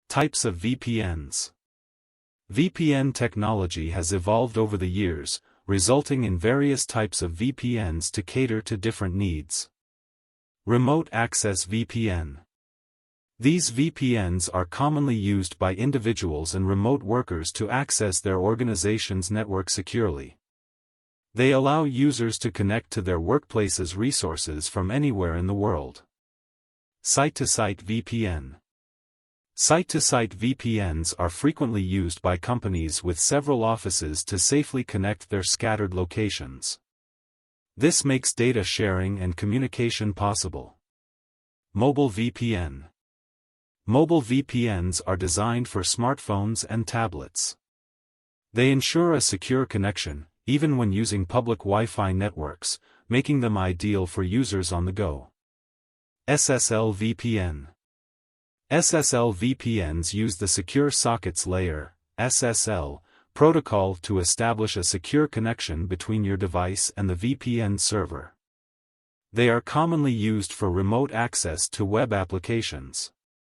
Types of VPNs. VPN technology has evolved over the years, resulting in various types of VPNs to cater to different needs. Remote Access VPN. These VPNs are commonly used by individuals and remote workers to access their organization's network securely. They allow users to connect to their workplace's resources from anywhere in the world. Site-to-site VPN. Site-to-site VPNs are frequently used by companies with several offices to safely connect their scattered locations. This makes data sharing and communication possible. Mobile VPN. Mobile VPNs are designed for smartphones and tablets. They ensure a secure connection, even when using public Wi-Fi networks, making them ideal for users on the go. SSL VPN. SSL VPNs use the Secure Sockets Layer (SSL) protocol to establish a secure connection between your device and the VPN server. They are commonly used for remote access to web applications.